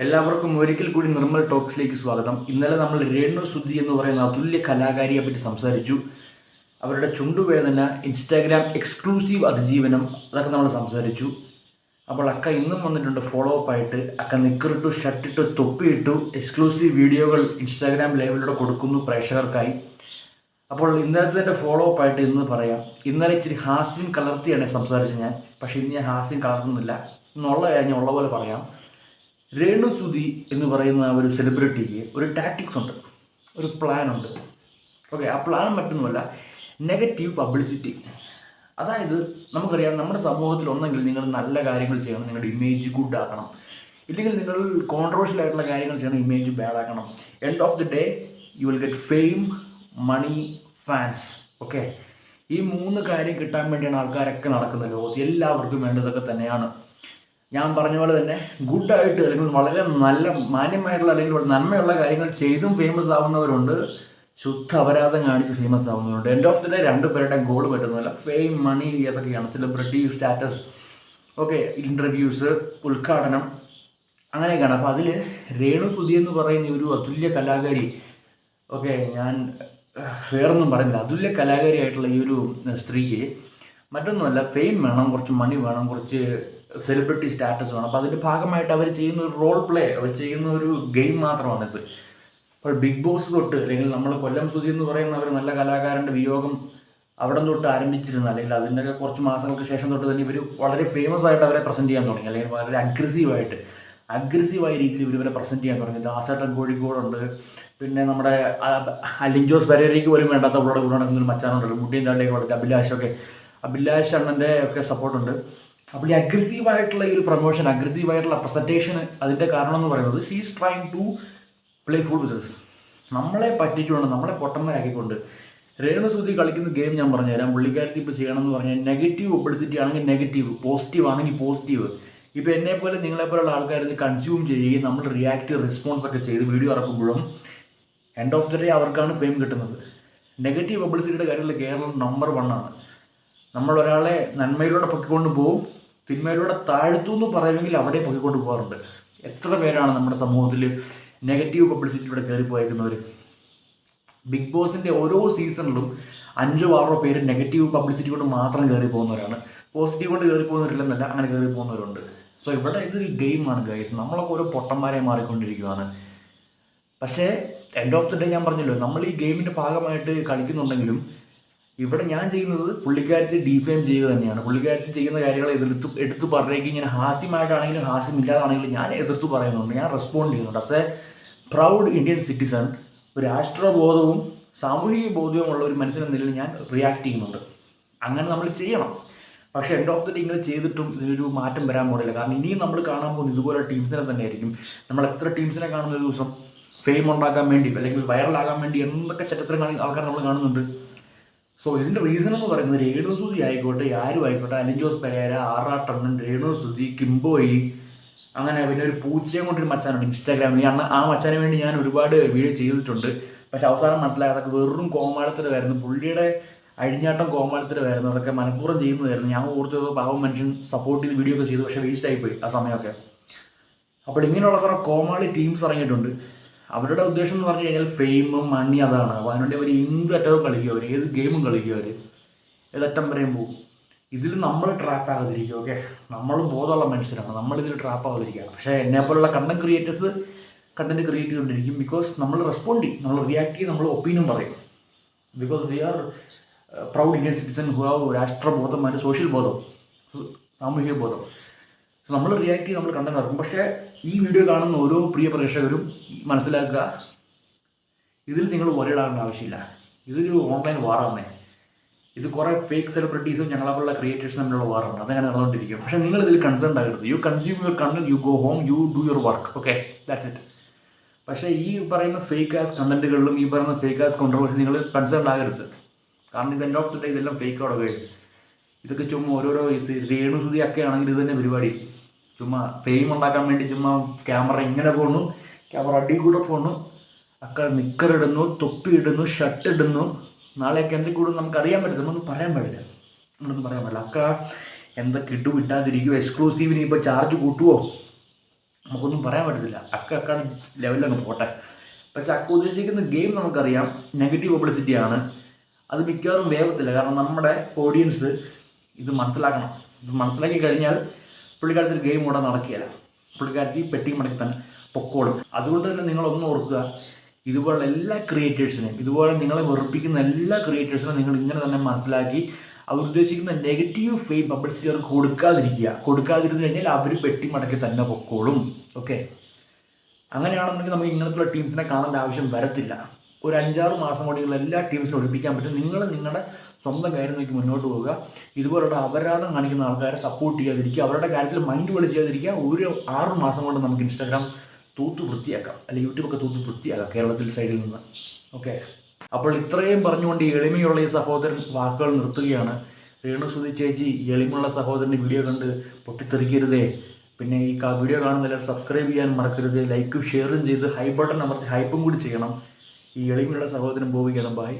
എല്ലാവർക്കും ഒരിക്കൽ കൂടി നിർമ്മൽ ടോക്സിലേക്ക് സ്വാഗതം. ഇന്നലെ നമ്മൾ രേണു സുധി എന്ന് പറയുന്ന അതുല്യ കലാകാരിയെ പറ്റി സംസാരിച്ചു. അവരുടെ ചുണ്ടുവേദന, ഇൻസ്റ്റാഗ്രാം എക്സ്ക്ലൂസീവ് അതിജീവനം, അതൊക്കെ നമ്മൾ സംസാരിച്ചു. അപ്പോൾ അക്ക ഇന്നും വന്നിട്ടുണ്ട് ഫോളോ അപ്പ് ആയിട്ട്. അക്ക നിക്കറിട്ടു, ഷർട്ടിട്ടു, തൊപ്പിയിട്ടു, എക്സ്ക്ലൂസീവ് വീഡിയോകൾ ഇൻസ്റ്റാഗ്രാം ലൈവിലൂടെ കൊടുക്കുന്നു പ്രേക്ഷകർക്കായി. അപ്പോൾ ഇന്നലത്തെ ഫോളോ അപ്പ് ആയിട്ട് ഇന്ന് പറയാം. ഇന്നലെ ഇച്ചിരി ഹാസ്യം കലർത്തിയാണ് സംസാരിച്ചത് ഞാൻ. പക്ഷേ ഇന്ന് ഞാൻ ഹാസ്യം കലർത്തുന്നില്ല. ഇന്നുള്ള കാര്യം ഉള്ള പോലെ പറയാം. രേണു സുധി എന്ന് പറയുന്ന ഒരു സെലിബ്രിറ്റിക്ക് ഒരു ടാക്ടിക്സ് ഉണ്ട്, ഒരു പ്ലാൻ ഉണ്ട്. ഓക്കെ, ആ പ്ലാൻ മറ്റൊന്നുമല്ല, നെഗറ്റീവ് പബ്ലിസിറ്റി. അതായത് നമുക്കറിയാം, നമ്മുടെ സമൂഹത്തിൽ ഒന്നെങ്കിൽ നിങ്ങൾ നല്ല കാര്യങ്ങൾ ചെയ്യണം, നിങ്ങളുടെ ഇമേജ് ഗുഡ് ആക്കണം. ഇല്ലെങ്കിൽ നിങ്ങൾ കോൺട്രവേഴ്ഷ്യൽ ആയിട്ടുള്ള കാര്യങ്ങൾ ചെയ്യണം, ഇമേജ് ബാഡ് ആക്കണം. End of the day you will get fame, money, fans. Okay, ഈ മൂന്ന് കാര്യം കിട്ടാൻ വേണ്ടിയാണ് ആൾക്കാരൊക്കെ നടക്കുന്നത്. ലോകത്ത് എല്ലാവർക്കും വേണ്ടതൊക്കെ തന്നെയാണ്. ഞാൻ പറഞ്ഞ പോലെ തന്നെ ഗുഡായിട്ട് അല്ലെങ്കിൽ വളരെ നല്ല മാന്യമായിട്ടുള്ള അല്ലെങ്കിൽ നന്മയുള്ള കാര്യങ്ങൾ ചെയ്തും ഫേമസ് ആവുന്നവരുണ്ട്, ശുദ്ധ അപരാധം കാണിച്ച് ഫേമസ് ആവുന്നവരുണ്ട്. എൻഡ് ഓഫ് ദി ഡേ രണ്ടുപേരുടെ ഗോൾ പറ്റുന്നില്ല. ഫെയിം, മണി, ഏതൊക്കെയാണ് സെലിബ്രിറ്റി സ്റ്റാറ്റസ്, ഓക്കെ, ഇൻ്റർവ്യൂസ്, ഉദ്ഘാടനം, അങ്ങനെയൊക്കെയാണ്. അപ്പോൾ അതിൽ രേണു സുധി എന്ന് പറയുന്ന ഒരു അതുല്യ കലാകാരി, ഓക്കെ, ഞാൻ വേറൊന്നും പറയുന്നില്ല, അതുല്യ കലാകാരിയായിട്ടുള്ള ഈ ഒരു സ്ത്രീക്ക് മറ്റൊന്നുമല്ല, ഫെയിം വേണം, കുറച്ച് മണി വേണം, കുറച്ച് സെലിബ്രിറ്റി സ്റ്റാറ്റസ് വേണം. അപ്പോൾ അതിൻ്റെ ഭാഗമായിട്ട് അവർ ചെയ്യുന്ന ഒരു റോൾ പ്ലേ, അവർ ചെയ്യുന്ന ഒരു ഗെയിം മാത്രമാണിത്. അപ്പോൾ ബിഗ് ബോസ് തൊട്ട്, അല്ലെങ്കിൽ നമ്മൾ കൊല്ലം സുധി എന്ന് പറയുന്ന ഒരു നല്ല കലാകാരൻ്റെ വിയോഗം അവിടെ തൊട്ട് ആരംഭിച്ചിരുന്ന, അല്ലെങ്കിൽ അതിൻ്റെയൊക്കെ കുറച്ച് മാസങ്ങൾക്ക് ശേഷം തൊട്ട് തന്നെ ഇവർ വളരെ ഫേമസ് ആയിട്ട് അവരെ പ്രസൻറ്റ് ചെയ്യാൻ തുടങ്ങി, അല്ലെങ്കിൽ വളരെ അഗ്രസീവായ രീതിയിൽ ഇവരെ പ്രസൻറ്റ് ചെയ്യാൻ തുടങ്ങി. ദാസേട്ടൻ കോഴിക്കോടുണ്ട്, പിന്നെ നമ്മുടെ ലിഞ്ചോസ് പെരേരയ്ക്ക് പോലും വേണ്ടാത്ത ഇവിടെ കൂടെ നടക്കുന്നൊരു മച്ചാനുണ്ടല്ലോ, മുട്ടിയും താണ്ടിയൊക്കെ കൊടുത്ത് അഭിലാഷ് അണ്ണൻ്റെ ഒക്കെ സപ്പോർട്ടുണ്ട്. അപ്പോൾ ഈ അഗ്രസീവായിട്ടുള്ള ഈ ഒരു പ്രൊമോഷൻ, അഗ്രസീവായിട്ടുള്ള പ്രസൻറ്റേഷൻ, അതിൻ്റെ കാരണം എന്ന് പറയുന്നത് she is trying to play fool with us. നമ്മളെ പറ്റിച്ചുകൊണ്ട്, നമ്മളെ പൊട്ടന്മാരാക്കിക്കൊണ്ട് രേണു സുധി കളിക്കുന്ന ഗെയിം ഞാൻ പറഞ്ഞുതരാം. പുള്ളിക്കാരത്തി ഇപ്പോൾ ചെയ്യണമെന്ന് പറഞ്ഞാൽ നെഗറ്റീവ് പബ്ലിസിറ്റി ആണെങ്കിൽ നെഗറ്റീവ്, പോസിറ്റീവ് ആണെങ്കിൽ പോസിറ്റീവ്. ഇപ്പോൾ എന്നെപ്പോലെ നിങ്ങളെപ്പോലുള്ള ആൾക്കാർ ഇത് കൺസ്യൂം ചെയ്യുകയും നമ്മൾ റിയാക്റ്റ് റെസ്പോൺസ് ഒക്കെ ചെയ്ത് വീഡിയോ ഇറക്കുമ്പോഴും എൻഡ് ഓഫ് ദി ഡേ അവർക്കാണ് ഫെയിം കിട്ടുന്നത്. നെഗറ്റീവ് പബ്ലിസിറ്റിയുടെ കാര്യത്തിൽ കേരളം നമ്പർ 1 ആണ്. നമ്മൾ ഒരാളെ നന്മയിലൂടെ പൊക്കിക്കൊണ്ട് പോകും, തിന്മയിലൂടെ താഴ്ത്തു എന്ന് പറയുമെങ്കിൽ അവിടെ പൊക്കിക്കൊണ്ട് പോകാറുണ്ട്. എത്ര പേരാണ് നമ്മുടെ സമൂഹത്തിൽ നെഗറ്റീവ് പബ്ലിസിറ്റിയിലൂടെ കയറിപ്പോയേക്കുന്നവർ? ബിഗ് ബോസിൻ്റെ ഓരോ സീസണിലും 5-6 പേര് നെഗറ്റീവ് പബ്ലിസിറ്റി കൊണ്ട് മാത്രം കയറി പോകുന്നവരാണ്. പോസിറ്റീവ് കൊണ്ട് കയറി പോകുന്നവരില്ലെന്നല്ല, അങ്ങനെ കയറി പോകുന്നവരുണ്ട്. സോ ഇവിടെ ഇതൊരു ഗെയിമാണ് ഗൈസ്. നമ്മളൊക്കെ ഓരോ പൊട്ടന്മാരെ മാറിക്കൊണ്ടിരിക്കുകയാണ്. പക്ഷേ എൻഡ് ഓഫ് ദി ഡേ ഞാൻ പറഞ്ഞല്ലോ, നമ്മൾ ഈ ഗെയിമിൻ്റെ ഭാഗമായിട്ട് കളിക്കുന്നുണ്ടെങ്കിലും ഇവിടെ ഞാൻ ചെയ്യുന്നത് പുള്ളിക്കാരത്തെ ഡിഫെയിം ചെയ്യുക തന്നെയാണ്. പുള്ളിക്കാരത്തെ ചെയ്യുന്ന കാര്യങ്ങൾ എടുത്തു പറയുകയും ഇങ്ങനെ ഹാസ്യമായിട്ടാണെങ്കിലും ഹാസ്യമില്ലാതാണെങ്കിലും ഞാൻ എതിർത്ത് പറയുന്നുണ്ട്, ഞാൻ റെസ്പോണ്ട് ചെയ്യുന്നുണ്ട്. As A proud Indian citizen, ഒരു രാഷ്ട്രബോധവും സാമൂഹിക ബോധവുമുള്ള ഒരു മനുഷ്യൻ എന്ന നിലയിൽ ഞാൻ റിയാക്ട് ചെയ്യുന്നുണ്ട്. അങ്ങനെ നമ്മൾ ചെയ്യണം. പക്ഷേ എൻഡ് ഓഫ് ദി ഡേ ഇങ്ങനെ ചെയ്തിട്ടും ഇതിനൊരു മാറ്റം വരാൻ പോകില്ല. കാരണം ഇനിയും നമ്മൾ കാണാൻ പോകുന്നത് ഇതുപോലെ ടീംസിനെ തന്നെയായിരിക്കും. നമ്മൾ എത്ര ടീംസിനെ കാണുന്ന ഒരു ദിവസം ഫെയിം ഉണ്ടാക്കാൻ വേണ്ടി അല്ലെങ്കിൽ വൈറലാകാൻ വേണ്ടി എന്തൊക്കെ ചരിത്രം ആൾക്കാർ നമ്മൾ കാണുന്നുണ്ട്. സോ ഇതിൻ്റെ റീസൺ എന്ന് പറയുന്നത് രേണു സുധി ആയിക്കോട്ടെ, ആരും ആയിക്കോട്ടെ, ലിഞ്ചോസ് പെരേര, ആറാട്ടണ്ണൻ, രേണു സുധി, കിംബോയി, അങ്ങനെ പിന്നെ ഒരു പൂച്ചയും കൊണ്ടൊരു മച്ചാനുണ്ട് ഇൻസ്റ്റാഗ്രാമിൽ. ആ മച്ചാന് വേണ്ടി ഞാൻ ഒരുപാട് വീഡിയോ ചെയ്തിട്ടുണ്ട്. പക്ഷെ അവസാനം മനസ്സിലായി അതൊക്കെ വെറും കോമാളിത്തരമായിരുന്നു. പുള്ളിയുടെ അഴിഞ്ഞാട്ടം കോമാളിത്തരമായിരുന്നു. അതൊക്കെ മനഃപൂർവ്വം ചെയ്യുന്നതായിരുന്നു. ഞാൻ ഓർത്തത് പാവം മനുഷ്യൻ സപ്പോർട്ട് ചെയ്ത് വീഡിയോ ഒക്കെ ചെയ്തു, പക്ഷേ വേസ്റ്റ് ആയിപ്പോയി ആ സമയമൊക്കെ. അപ്പോൾ ഇങ്ങനെയുള്ള കുറേ കോമാളി ടീംസ് ഇറങ്ങിയിട്ടുണ്ട്. അവരുടെ ഉദ്ദേശം എന്ന് പറഞ്ഞു കഴിഞ്ഞാൽ ഫെയിമും മണി, അതാണ്. അപ്പോൾ അതിനുവേണ്ടി അവർ എന്ത് അറ്റവും കളിക്കുക, അവർ ഏത് ഗെയിമും കളിക്കുക, അവർ ഏതറ്റം വരെയും പോകും. ഇതിൽ നമ്മൾ ട്രാപ്പ് ആകാതിരിക്കുക. ഓക്കെ, നമ്മളും ബോധമുള്ള മനുഷ്യരാണ്, നമ്മളിതിൽ ട്രാപ്പ് ആകാതിരിക്കുക. പക്ഷേ എന്നെപ്പോലുള്ള കണ്ടന്റ് ക്രിയേറ്റേഴ്സ് കണ്ടന്റ് ക്രിയേറ്റ് ചെയ്തുകൊണ്ടിരിക്കും. ബിക്കോസ് നമ്മൾ റെസ്പോണ്ട് ചെയ്യും, നമ്മൾ റിയാക്ട് ചെയ്യും, നമ്മൾ ഒപ്പീനിയൻ പറയും. Because we are proud Indian citizen who have രാഷ്ട്രബോധം, അതിൻ്റെ സോഷ്യൽ ബോധം, സാമൂഹിക ബോധം. സോ നമ്മൾ റിയാക്ട് ചെയ്ത് നമ്മൾ കണ്ടന്റ് ഇറക്കും. പക്ഷേ ഈ വീഡിയോ കാണുന്ന ഓരോ പ്രിയ പ്രേക്ഷകരും മനസ്സിലാക്കുക, ഇതിൽ നിങ്ങൾ ഒരിടാവേണ്ട ആവശ്യമില്ല. ഇതൊരു ഓൺലൈൻ വാറാണ്. ഇത് കുറേ ഫേക്ക് സെലിബ്രിറ്റീസും ഞങ്ങളെപ്പോലുള്ള ക്രിയേറ്റേഴ്സും തമ്മിലുള്ള വാറാണ്. അതങ്ങനെ നടന്നുകൊണ്ടിരിക്കും. പക്ഷേ നിങ്ങൾ ഇതിൽ കൺസേൺ ആകരുത്. You consume your content, you go home, you do your work. Okay, that's it. പക്ഷേ ഈ പറയുന്ന ഫേക്ക് ആസ് കണ്ടന്റുകളിലും ഈ പറയുന്ന ഫേക്ക് ആസ് കോൺട്രവേഴ്സി നിങ്ങൾ കൺസേൺ ആകരുത്. കാരണം ഇത് എൻഡ് ഓഫ് ദി ഡേ ഇതെല്ലാം ഫേക്കാണ് ഗൈസ്. ഇതൊക്കെ ചുമ്മാ ഓരോരോ രേണു സുധി ഒക്കെ ആണെങ്കിൽ ഇത് തന്നെ പരിപാടി. ചുമ്മാ ഫെയിം ഉണ്ടാക്കാൻ വേണ്ടി ചുമ്മാ ക്യാമറ ഇങ്ങനെ പോകണു, ക്യാമറ അടി കൂടെ പോകണു, ഒക്കെ നിക്കറിടുന്നു, തൊപ്പി ഇടുന്നു, ഷർട്ട് ഇടുന്നു. നാളെയൊക്കെ എന്തൊക്കെ കൂടും നമുക്കറിയാൻ പറ്റില്ല, നമ്മളൊന്നും പറയാൻ പാടില്ല. അക്ക എന്തൊക്കെ ഇട്ടു വിട്ടാതിരിക്കുമോ, എക്സ്ക്ലൂസീവിന് ഇപ്പോൾ ചാർജ് കൂട്ടുമോ, നമുക്കൊന്നും പറയാൻ പറ്റത്തില്ല. അക്കാണ് ലെവലിലങ്ങ് പോട്ടെ. പക്ഷെ അക്ക ഉദ്ദേശിക്കുന്ന ഗെയിം നമുക്കറിയാം നെഗറ്റീവ് പബ്ലിസിറ്റിയാണ്. അത് മിക്കവാറും വേഗത്തില്ല. കാരണം നമ്മുടെ ഓഡിയൻസ് ഇത് മനസ്സിലാക്കണം. ഇത് മനസ്സിലാക്കി കഴിഞ്ഞാൽ പുള്ളിക്കാരത്തിൽ ഗെയിം കൂടെ നടക്കുകയില്ല. പുള്ളിക്കാരത്തി പെട്ടി മടക്കി തന്നെ പൊക്കോളും. അതുകൊണ്ട് തന്നെ നിങ്ങളൊന്നും ഓർക്കുക, ഇതുപോലുള്ള എല്ലാ ക്രിയേറ്റേഴ്സിനെയും, ഇതുപോലെ നിങ്ങളെ വെറുപ്പിക്കുന്ന എല്ലാ ക്രിയേറ്റേഴ്സിനും നിങ്ങൾ ഇങ്ങനെ തന്നെ മനസ്സിലാക്കി അവരുദ്ദേശിക്കുന്ന നെഗറ്റീവ് ഫെയിം പബ്ലിസിറ്റി അവർക്ക് കൊടുക്കാതിരുന്നു കഴിഞ്ഞാൽ അവർ പെട്ടി മടക്കി തന്നെ പൊക്കോളും. ഓക്കെ, അങ്ങനെയാണെന്നുണ്ടെങ്കിൽ നമുക്ക് ഇങ്ങനത്തുള്ള ടീംസിനെ കാണേണ്ട ആവശ്യം വരത്തില്ല. ഒരു 5-6 മാസം കൊണ്ട് നിങ്ങൾ എല്ലാ ടീംസിനും ഒഴിപ്പിക്കാൻ പറ്റും. നിങ്ങൾ നിങ്ങളുടെ സ്വന്തം കാര്യം നോക്കി മുന്നോട്ട് പോവുക. ഇതുപോലുള്ള അപരാധം കാണിക്കുന്ന ആൾക്കാരെ സപ്പോർട്ട് ചെയ്യാതിരിക്കുക, അവരുടെ കാര്യത്തിൽ മൈൻഡ് പോലെ ചെയ്യാതിരിക്കുക. ഒരു 6 മാസം കൊണ്ട് നമുക്ക് ഇൻസ്റ്റാഗ്രാം തൂത്ത് വൃത്തിയാക്കാം, അല്ലെങ്കിൽ യൂട്യൂബൊക്കെ തൂത്ത് വൃത്തിയാക്കാം കേരളത്തിൽ സൈഡിൽ നിന്ന്. ഓക്കെ, അപ്പോൾ ഇത്രയും പറഞ്ഞുകൊണ്ട് ഈ എളിമയുള്ള ഈ സഹോദരൻ വാക്കുകൾ നിർത്തുകയാണ്. രേണുസുതി ചേച്ചി, എളിമയുള്ള സഹോദരൻ്റെ വീഡിയോ കണ്ട് പൊട്ടിത്തെറിക്കരുതേ. പിന്നെ ഈ വീഡിയോ കാണുന്ന എല്ലാവരും സബ്സ്ക്രൈബ് ചെയ്യാൻ മറക്കരുത്. ലൈക്കും ഷെയറും ചെയ്ത് ഹൈ ബട്ടൺ അമർത്തി ഹൈപ്പും കൂടി ചെയ്യണം. ഈ എളിമയുള്ള സഹോദരൻ പോവുകയാണ്. ബൈ.